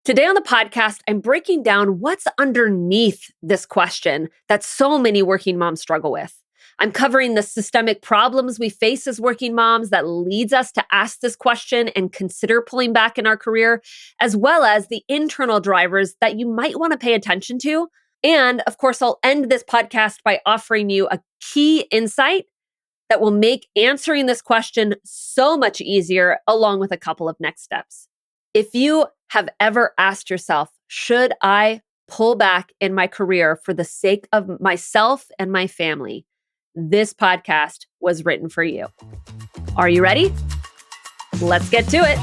Today on the podcast, I'm breaking down what's underneath this question that so many working moms struggle with. I'm covering the systemic problems we face as working moms that leads us to ask this question and consider pulling back in our career, as well as the internal drivers that you might want to pay attention to. And of course, I'll end this podcast by offering you a key insight that will make answering this question so much easier, along with a couple of next steps. If you have ever asked yourself, should I pull back in my career for the sake of myself and my family? This podcast was written for you. Are you ready? Let's get to it.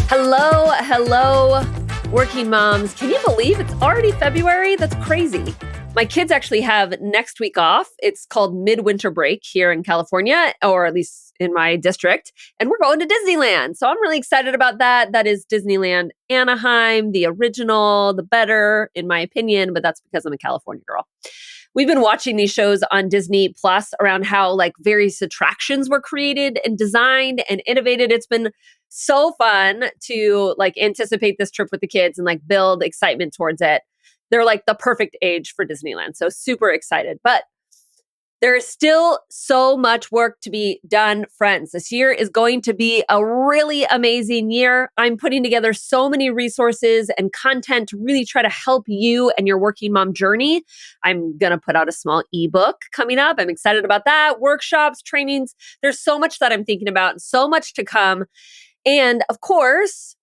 Hello, working moms. Can you believe it's already February? That's crazy. My kids actually have next week off. It's called midwinter break here in California, or at least in my district, and we're going to Disneyland. So I'm really excited about that. That is Disneyland Anaheim, the original, the better, in my opinion, but that's because I'm a California girl. We've been watching these shows on Disney Plus around how various attractions were created and designed and innovated. It's been so fun to anticipate this trip with the kids and build excitement towards it. They're the perfect age for Disneyland. So super excited. But there is still so much work to be done, friends. This year is going to be a really amazing year. I'm putting together so many resources and content to really try to help you and your working mom journey. I'm going to put out a small ebook coming up. I'm excited about that. Workshops, trainings. There's so much that I'm thinking about, so much to come. And of course,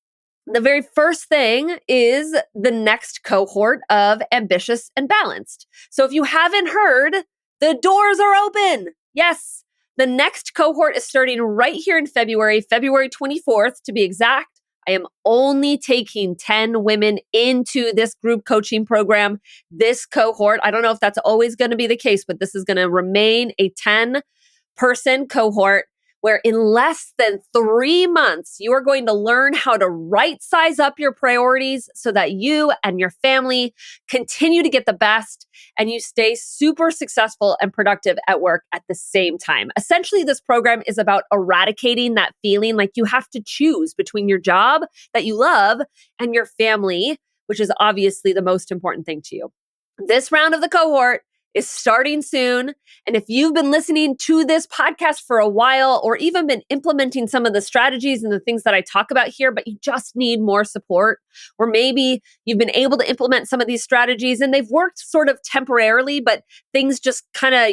the very first thing is the next cohort of Ambitious and Balanced. So if you haven't heard, the doors are open. Yes, the next cohort is starting right here in February 24th to be exact. I am only taking 10 women into this group coaching program, this cohort. I don't know if that's always going to be the case, but this is going to remain a 10-person cohort where in less than 3 months, you are going to learn how to right size up your priorities so that you and your family continue to get the best and you stay super successful and productive at work at the same time. Essentially, this program is about eradicating that feeling like you have to choose between your job that you love and your family, which is obviously the most important thing to you. This round of the cohort is starting soon. And if you've been listening to this podcast for a while, or even been implementing some of the strategies and the things that I talk about here, but you just need more support, or maybe you've been able to implement some of these strategies and they've worked sort of temporarily, but things just kind of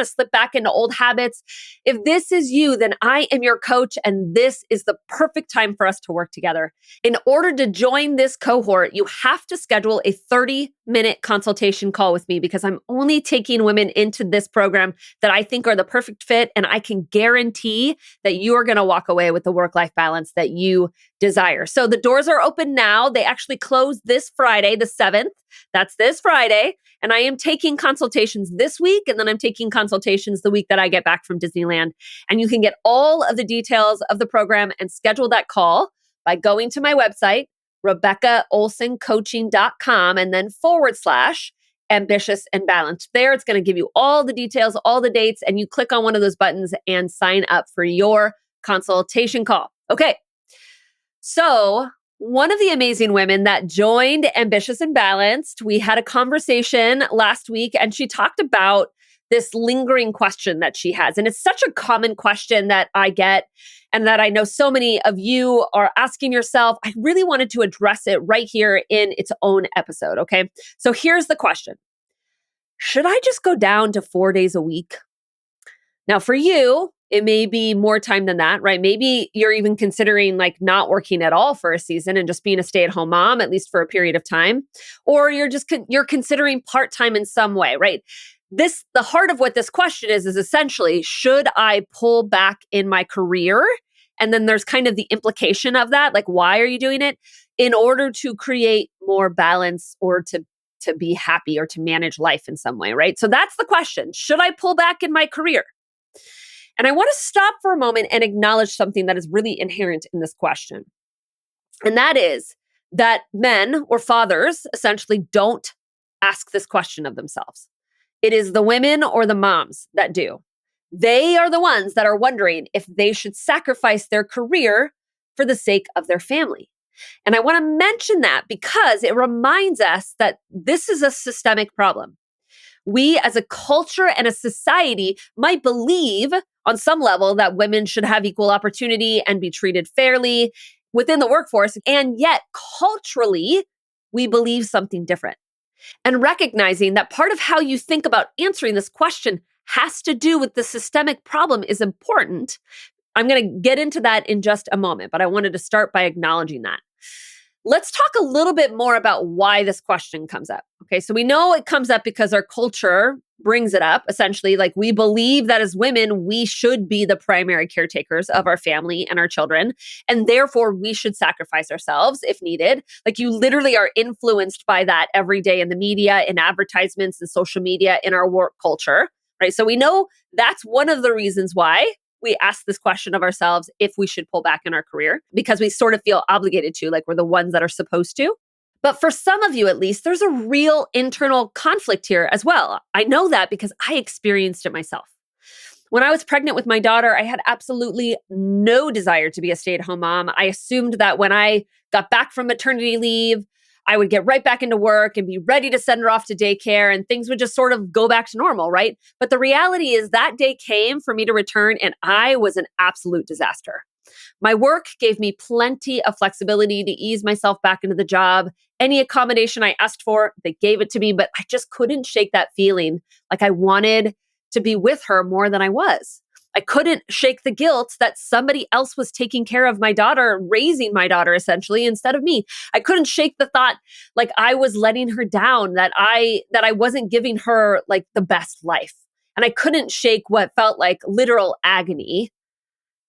slip back into old habits. If this is you, then I am your coach, and this is the perfect time for us to work together. In order to join this cohort, you have to schedule a 30-minute consultation call with me, because I'm only taking women into this program that I think are the perfect fit. And I can guarantee that you are going to walk away with the work-life balance that you desire. So the doors are open now. They actually close this Friday, the 7th. That's this Friday. And I am taking consultations this week. And then I'm taking consultations the week that I get back from Disneyland. And you can get all of the details of the program and schedule that call by going to my website, RebeccaOlsonCoaching.com, and then /ambitious and balanced. There, it's going to give you all the details, all the dates, and you click on one of those buttons and sign up for your consultation call. Okay. So one of the amazing women that joined Ambitious and Balanced, we had a conversation last week, and she talked about this lingering question that she has. And it's such a common question that I get, and that I know so many of you are asking yourself. I really wanted to address it right here in its own episode, okay? So here's the question. Should I just go down to 4 days a week? Now, for you, it may be more time than that, right? Maybe you're even considering not working at all for a season and just being a stay-at-home mom, at least for a period of time. Or you're considering part-time in some way, right? The heart of what this question is essentially, should I pull back in my career? And then there's kind of the implication of that, why are you doing it? In order to create more balance, or to be happy, or to manage life in some way, right? So that's the question. Should I pull back in my career? And I want to stop for a moment and acknowledge something that is really inherent in this question. And that is that men or fathers essentially don't ask this question of themselves. It is the women or the moms that do. They are the ones that are wondering if they should sacrifice their career for the sake of their family. And I want to mention that because it reminds us that this is a systemic problem. We as a culture and a society might believe on some level that women should have equal opportunity and be treated fairly within the workforce. And yet, culturally, we believe something different. And recognizing that part of how you think about answering this question has to do with the systemic problem is important. I'm going to get into that in just a moment, but I wanted to start by acknowledging that. Let's talk a little bit more about why this question comes up. Okay, so we know it comes up because our culture brings it up. Essentially, like we believe that as women, we should be the primary caretakers of our family and our children. And therefore, we should sacrifice ourselves if needed. Like you literally are influenced by that every day in the media, in advertisements, and social media, in our work culture, right? So we know that's one of the reasons why we ask this question of ourselves if we should pull back in our career, because we sort of feel obligated to, like we're the ones that are supposed to. But for some of you, at least, there's a real internal conflict here as well. I know that because I experienced it myself. When I was pregnant with my daughter, I had absolutely no desire to be a stay-at-home mom. I assumed that when I got back from maternity leave, I would get right back into work and be ready to send her off to daycare and things would just sort of go back to normal, right? But the reality is that day came for me to return and I was an absolute disaster. My work gave me plenty of flexibility to ease myself back into the job. Any accommodation I asked for, they gave it to me, but I just couldn't shake that feeling like I wanted to be with her more than I was. I couldn't shake the guilt that somebody else was taking care of my daughter, raising my daughter essentially instead of me. I couldn't shake the thought like I was letting her down, that I wasn't giving her like the best life. And I couldn't shake what felt like literal agony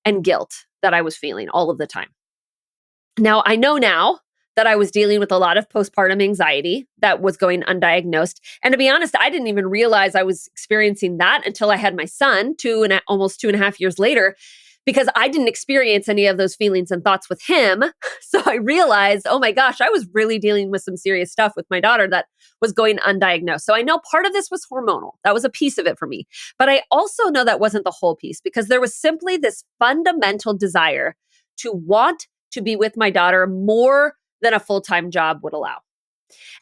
and guilt that I was feeling all of the time. Now, I know now that I was dealing with a lot of postpartum anxiety that was going undiagnosed. And to be honest, I didn't even realize I was experiencing that until I had my son almost 2.5 years later, because I didn't experience any of those feelings and thoughts with him. So I realized, oh my gosh, I was really dealing with some serious stuff with my daughter that was going undiagnosed. So I know part of this was hormonal. That was a piece of it for me. But I also know that wasn't the whole piece, because there was simply this fundamental desire to want to be with my daughter more than a full-time job would allow.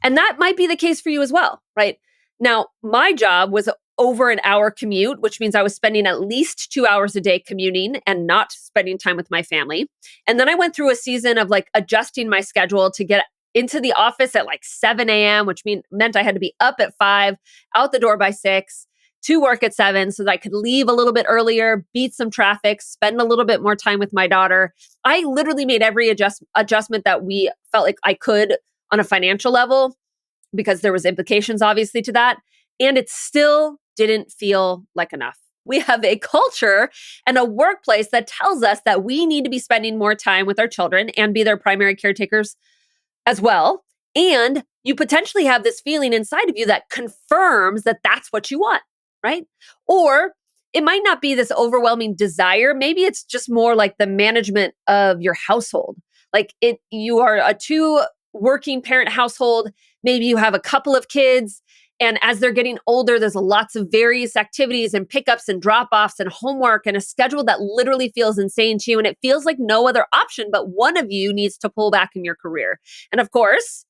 And that might be the case for you as well, right? Now, my job was over an hour commute, which means I was spending at least 2 hours a day commuting and not spending time with my family. And then I went through a season of like adjusting my schedule to get into the office at like 7 a.m., which meant I had to be up at 5, out the door by 6, to work at 7 so that I could leave a little bit earlier, beat some traffic, spend a little bit more time with my daughter. I literally made every adjustment that we felt like I could on a financial level, because there was implications obviously to that. And it still didn't feel like enough. We have a culture and a workplace that tells us that we need to be spending more time with our children and be their primary caretakers as well. And you potentially have this feeling inside of you that confirms that that's what you want, right? Or it might not be this overwhelming desire. Maybe it's just more like the management of your household. Like you are a 2 working parent household. Maybe you have a couple of kids. And as they're getting older, there's lots of various activities and pickups and drop-offs and homework and a schedule that literally feels insane to you. And it feels like no other option, but one of you needs to pull back in your career. And of course,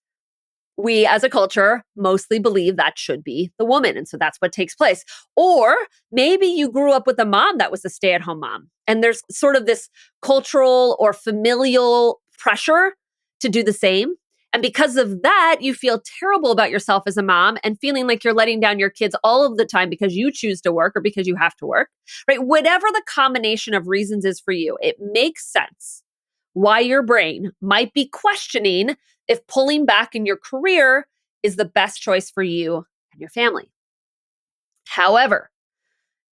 we as a culture mostly believe that should be the woman. And so that's what takes place. Or maybe you grew up with a mom that was a stay-at-home mom. And there's sort of this cultural or familial pressure to do the same. And because of that, you feel terrible about yourself as a mom and feeling like you're letting down your kids all of the time because you choose to work or because you have to work, right? Whatever the combination of reasons is for you, it makes sense why your brain might be questioning if pulling back in your career is the best choice for you and your family. However,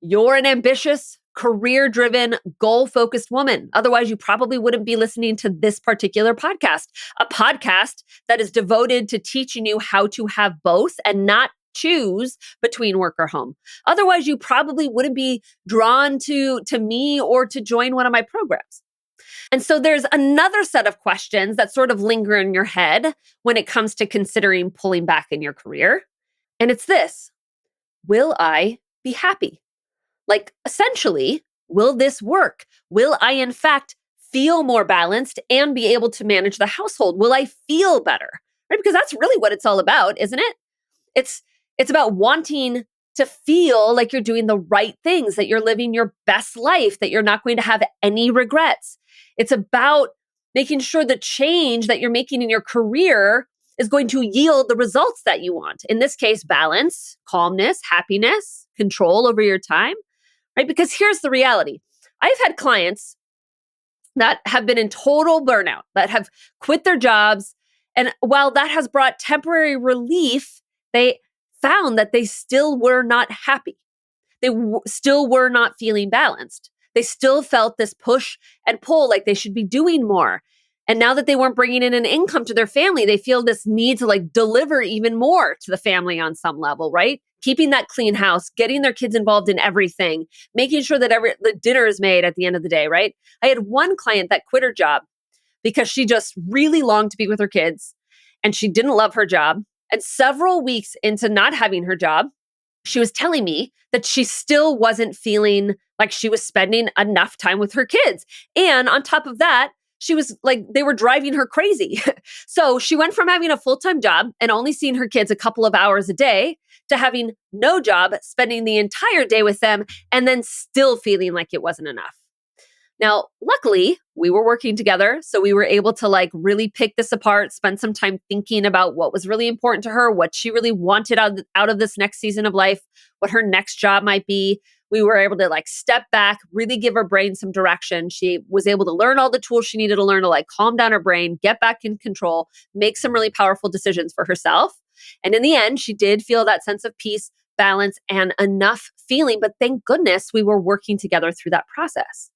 you're an ambitious, career-driven, goal-focused woman. Otherwise, you probably wouldn't be listening to this particular podcast, a podcast that is devoted to teaching you how to have both and not choose between work or home. Otherwise, you probably wouldn't be drawn to me or to join one of my programs. And so there's another set of questions that sort of linger in your head when it comes to considering pulling back in your career. And it's this: will I be happy? Like, essentially, will this work? Will I, in fact, feel more balanced and be able to manage the household? Will I feel better? Right? Because that's really what it's all about, isn't it? It's it's about wanting to feel like you're doing the right things, that you're living your best life, that you're not going to have any regrets. It's about making sure the change that you're making in your career is going to yield the results that you want. In this case, balance, calmness, happiness, control over your time, right? Because here's the reality. I've had clients that have been in total burnout, that have quit their jobs. And while that has brought temporary relief, they found that they still were not happy. They still were not feeling balanced. They still felt this push and pull like they should be doing more. And now that they weren't bringing in an income to their family, they feel this need to like deliver even more to the family on some level, right? Keeping that clean house, getting their kids involved in everything, making sure that the dinner is made at the end of the day, right? I had one client that quit her job because she just really longed to be with her kids and she didn't love her job. And several weeks into not having her job, she was telling me that she still wasn't feeling like she was spending enough time with her kids. And on top of that, she was like, they were driving her crazy. So she went from having a full-time job and only seeing her kids a couple of hours a day to having no job, spending the entire day with them, and then still feeling like it wasn't enough. Now, luckily, we were working together, so we were able to like really pick this apart, spend some time thinking about what was really important to her, what she really wanted out of this next season of life, what her next job might be. We were able to like step back, really give her brain some direction. She was able to learn all the tools she needed to learn to like calm down her brain, get back in control, make some really powerful decisions for herself. And in the end, she did feel that sense of peace, balance, and enough feeling. But thank goodness we were working together through that process.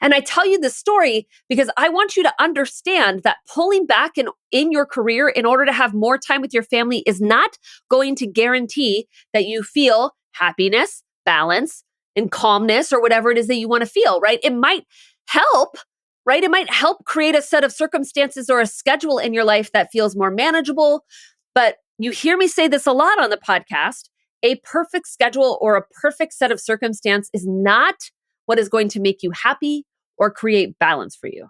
And I tell you this story because I want you to understand that pulling back in your career in order to have more time with your family is not going to guarantee that you feel happiness, balance, and calmness, or whatever it is that you want to feel, right? It might help, right? It might help create a set of circumstances or a schedule in your life that feels more manageable. But you hear me say this a lot on the podcast. A perfect schedule or a perfect set of circumstance is not what is going to make you happy or create balance for you.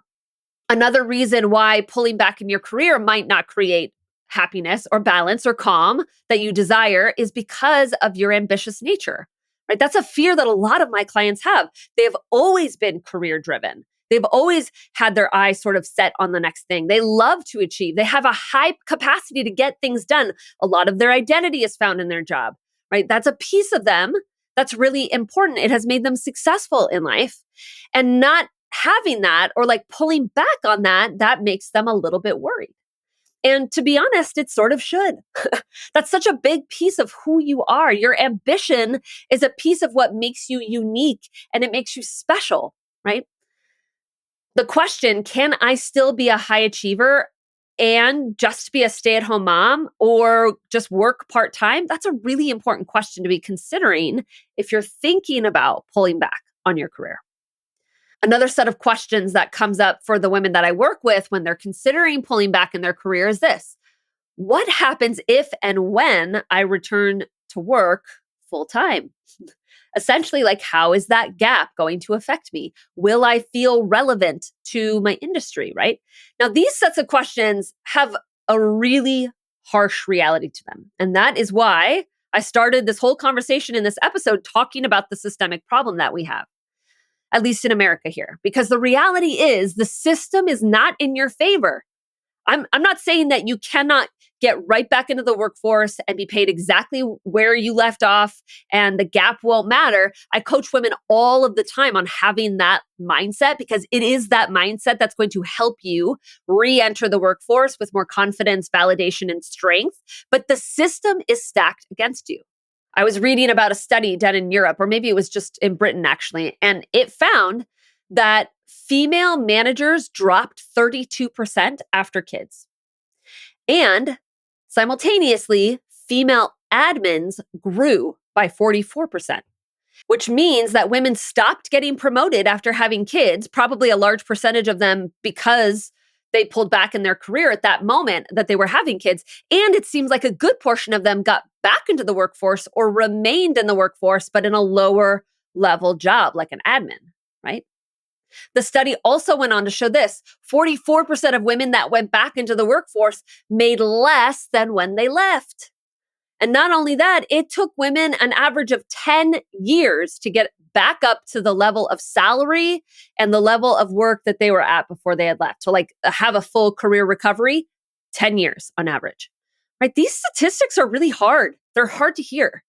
Another reason why pulling back in your career might not create happiness or balance or calm that you desire is because of your ambitious nature, right? That's a fear that a lot of my clients have. They have always been career driven. They've always had their eyes sort of set on the next thing. They love to achieve. They have a high capacity to get things done. A lot of their identity is found in their job, right? That's a piece of them that's really important. It has made them successful in life. And not having that or like pulling back on that, that makes them a little bit worried. And to be honest, it sort of should. That's such a big piece of who you are. Your ambition is a piece of what makes you unique and it makes you special, right? The question, can I still be a high achiever and just be a stay-at-home mom or just work part-time? That's a really important question to be considering if you're thinking about pulling back on your career. Another set of questions that comes up for the women that I work with when they're considering pulling back in their career is this: what happens if and when I return to work full-time? Essentially, like, how is that gap going to affect me? Will I feel relevant to my industry, right? Now, these sets of questions have a really harsh reality to them. And that is why I started this whole conversation in this episode talking about the systemic problem that we have, at least in America here, because the reality is the system is not in your favor. I'm not saying that you cannot get right back into the workforce and be paid exactly where you left off and the gap won't matter. I coach women all of the time on having that mindset because it is that mindset that's going to help you re-enter the workforce with more confidence, validation, and strength. But the system is stacked against you. I was reading about a study done in Europe, or maybe it was just in Britain actually, and it found that female managers dropped 32% after kids. And simultaneously, female admins grew by 44%, which means that women stopped getting promoted after having kids, probably a large percentage of them because they pulled back in their career at that moment that they were having kids. And it seems like a good portion of them got back into the workforce or remained in the workforce, but in a lower level job, like an admin, right? The study also went on to show this: 44% of women that went back into the workforce made less than when they left. And not only that, it took women an average of 10 years to get back up to the level of salary and the level of work that they were at before they had left. So, like, have a full career recovery, 10 years on average, right? These statistics are really hard. They're hard to hear.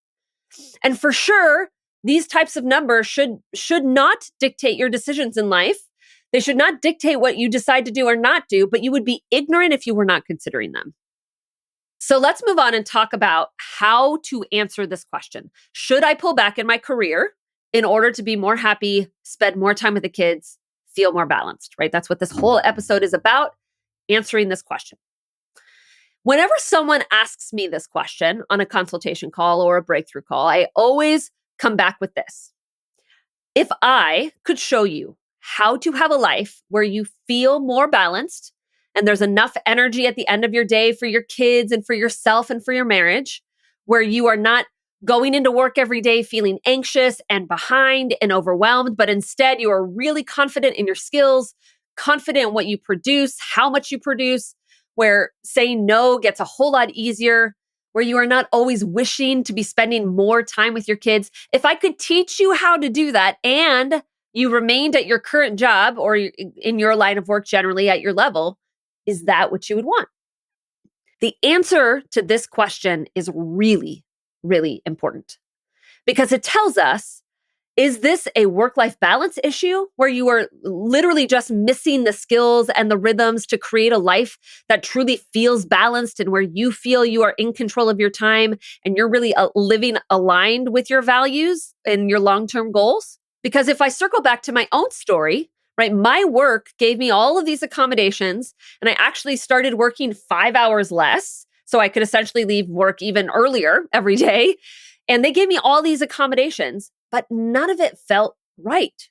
And for sure, these types of numbers should not dictate your decisions in life. They should not dictate what you decide to do or not do, but you would be ignorant if you were not considering them. So let's move on and talk about how to answer this question. Should I pull back in my career in order to be more happy, spend more time with the kids, feel more balanced, right? That's what this whole episode is about, answering this question. Whenever someone asks me this question on a consultation call or a breakthrough call, I always come back with this. If I could show you how to have a life where you feel more balanced and there's enough energy at the end of your day for your kids and for yourself and for your marriage, where you are not going into work every day feeling anxious and behind and overwhelmed, but instead you are really confident in your skills, confident in what you produce, how much you produce, where saying no gets a whole lot easier, where you are not always wishing to be spending more time with your kids. If I could teach you how to do that and you remained at your current job or in your line of work generally at your level, is that what you would want? The answer to this question is really, really important because it tells us, is this a work-life balance issue where you are literally just missing the skills and the rhythms to create a life that truly feels balanced and where you feel you are in control of your time and you're really living aligned with your values and your long-term goals? Because if I circle back to my own story, right, my work gave me all of these accommodations and I actually started working 5 hours less so I could essentially leave work even earlier every day. And they gave me all these accommodations, but none of it felt right.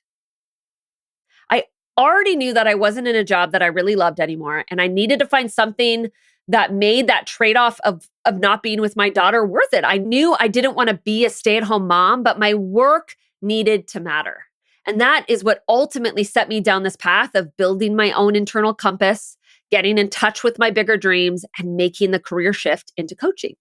I already knew that I wasn't in a job that I really loved anymore. And I needed to find something that made that trade-off of not being with my daughter worth it. I knew I didn't want to be a stay-at-home mom, but my work needed to matter. And that is what ultimately set me down this path of building my own internal compass, getting in touch with my bigger dreams, and making the career shift into coaching.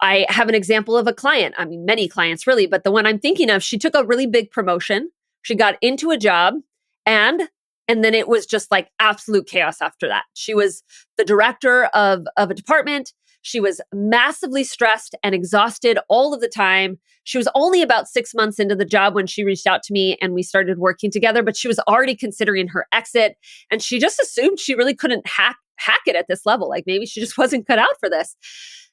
I have an example of a client. I mean, many clients really, but the one I'm thinking of, she took a really big promotion. She got into a job and then it was just like absolute chaos after that. She was the director of a department. She was massively stressed and exhausted all of the time. She was only about 6 months into the job when she reached out to me and we started working together, but she was already considering her exit. And she just assumed she really couldn't hack it at this level. Like maybe she just wasn't cut out for this.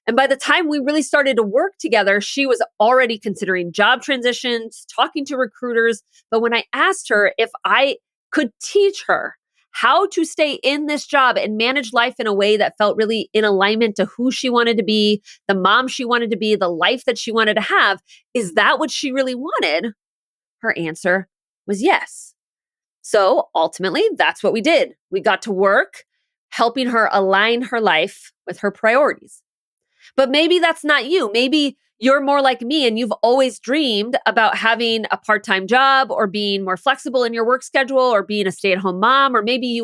And by the time we really started to work together, she was already considering job transitions, talking to recruiters. But when I asked her if I could teach her how to stay in this job and manage life in a way that felt really in alignment to who she wanted to be, the mom she wanted to be, the life that she wanted to have, is that what she really wanted? Her answer was yes. So ultimately, that's what we did. We got to work helping her align her life with her priorities. But maybe that's not you. Maybe you're more like me and you've always dreamed about having a part-time job or being more flexible in your work schedule or being a stay-at-home mom, or maybe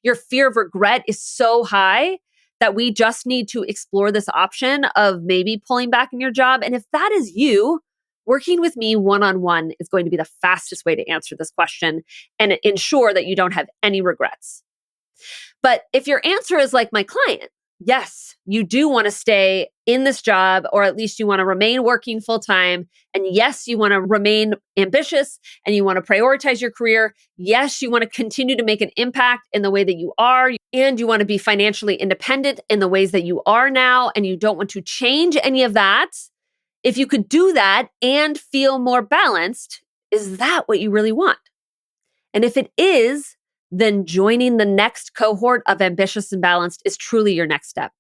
your fear of regret is so high that we just need to explore this option of maybe pulling back in your job. And if that is you, working with me one-on-one is going to be the fastest way to answer this question and ensure that you don't have any regrets. But if your answer is like my client, yes, you do want to stay in this job, or at least you want to remain working full time. And yes, you want to remain ambitious and you want to prioritize your career. Yes, you want to continue to make an impact in the way that you are. And you want to be financially independent in the ways that you are now. And you don't want to change any of that. If you could do that and feel more balanced, is that what you really want? And if it is, then joining the next cohort of Ambitious and Balanced is truly your next step.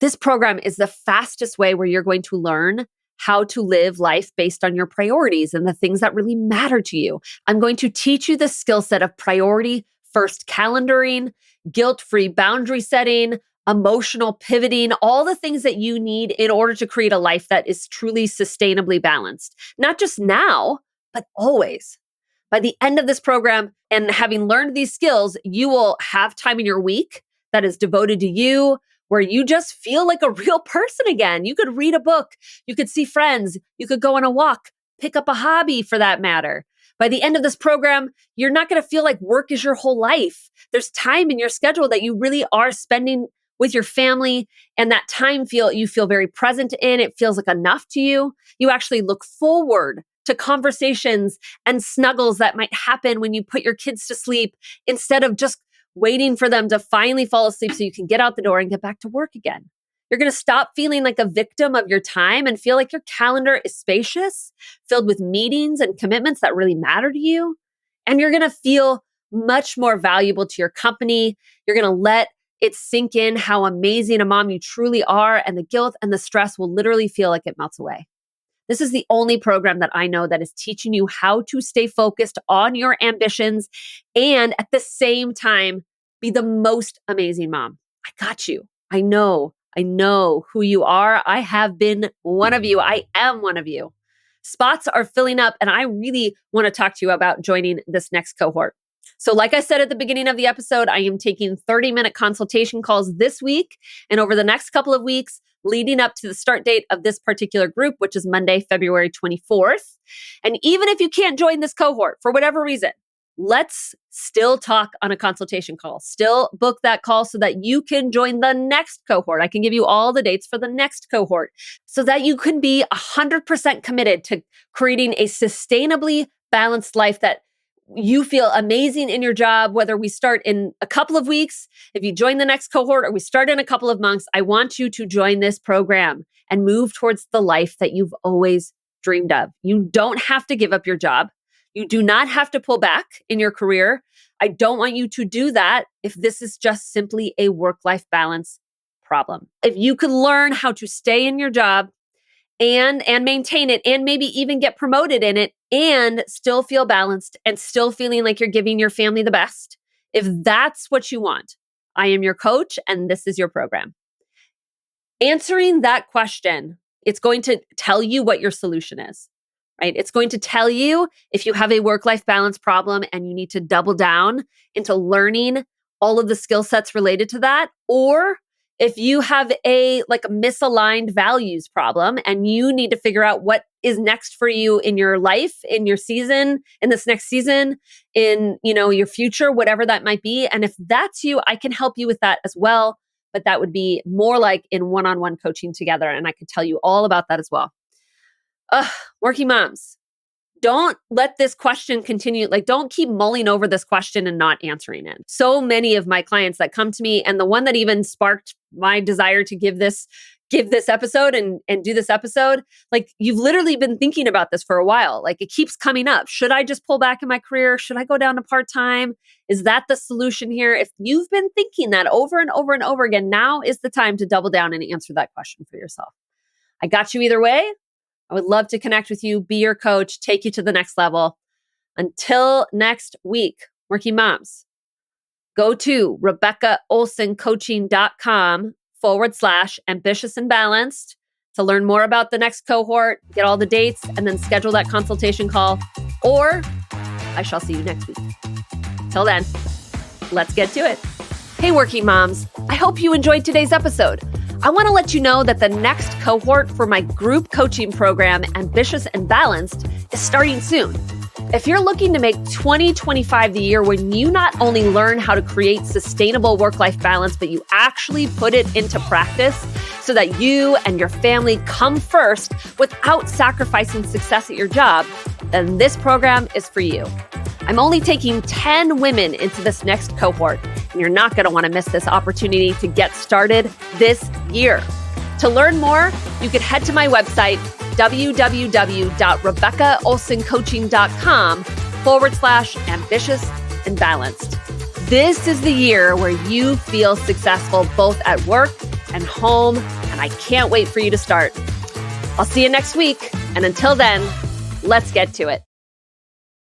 This program is the fastest way where you're going to learn how to live life based on your priorities and the things that really matter to you. I'm going to teach you the skill set of priority first calendaring, guilt-free boundary setting, emotional pivoting, all the things that you need in order to create a life that is truly sustainably balanced. Not just now, but always. By the end of this program and having learned these skills, you will have time in your week that is devoted to you, where you just feel like a real person again. You could read a book, you could see friends, you could go on a walk, pick up a hobby for that matter. By the end of this program, you're not going to feel like work is your whole life. There's time in your schedule that you really are spending with your family, and that time you feel very present in. It feels like enough to you. You actually look forward to conversations and snuggles that might happen when you put your kids to sleep, instead of just waiting for them to finally fall asleep so you can get out the door and get back to work again. You're going to stop feeling like a victim of your time and feel like your calendar is spacious, filled with meetings and commitments that really matter to you. And you're going to feel much more valuable to your company. You're going to let it sink in how amazing a mom you truly are, and the guilt and the stress will literally feel like it melts away. This is the only program that I know that is teaching you how to stay focused on your ambitions and at the same time be the most amazing mom. I got you. I know who you are. I have been one of you. I am one of you. Spots are filling up, and I really want to talk to you about joining this next cohort. So like I said at the beginning of the episode, I am taking 30-minute consultation calls this week and over the next couple of weeks leading up to the start date of this particular group, which is Monday, February 24th. And even if you can't join this cohort for whatever reason, let's still talk on a consultation call. Still book that call so that you can join the next cohort. I can give you all the dates for the next cohort so that you can be 100% committed to creating a sustainably balanced life that you feel amazing in your job, whether we start in a couple of weeks, if you join the next cohort, or we start in a couple of months. I want you to join this program and move towards the life that you've always dreamed of. You don't have to give up your job. You do not have to pull back in your career. I don't want you to do that if this is just simply a work-life balance problem. If you can learn how to stay in your job and maintain it, and maybe even get promoted in it, and still feel balanced and still feeling like you're giving your family the best, if that's what you want, I am your coach and this is your program. Answering that question, it's going to tell you what your solution is, right? It's going to tell you if you have a work-life balance problem and you need to double down into learning all of the skill sets related to that, or if you have a misaligned values problem and you need to figure out what is next for you in your life, in your season, in this next season, in your future, whatever that might be. And if that's you, I can help you with that as well. But that would be more like in one-on-one coaching together. And I could tell you all about that as well. Working moms, don't let this question continue. Don't keep mulling over this question and not answering it. So many of my clients that come to me, and the one that even sparked my desire to give this episode and do this episode, you've literally been thinking about this for a while. It keeps coming up. Should I just pull back in my career? Should I go down to part-time? Is that the solution here? If you've been thinking that over and over and over again, now is the time to double down and answer that question for yourself. I got you either way. I would love to connect with you, be your coach, take you to the next level. Until next week, working moms, go to RebeccaOlsonCoaching.com/ambitious and balanced to learn more about the next cohort, get all the dates, and then schedule that consultation call. Or I shall see you next week. Till then, let's get to it. Hey, working moms, I hope you enjoyed today's episode. I want to let you know that the next cohort for my group coaching program, Ambitious and Balanced, is starting soon. If you're looking to make 2025 the year when you not only learn how to create sustainable work-life balance, but you actually put it into practice so that you and your family come first without sacrificing success at your job, then this program is for you. I'm only taking 10 women into this next cohort, and you're not going to want to miss this opportunity to get started this year. To learn more, you could head to my website, www.RebeccaOlsonCoaching.com/ambitious and balanced. This is the year where you feel successful both at work and home, and I can't wait for you to start. I'll see you next week, and until then, let's get to it.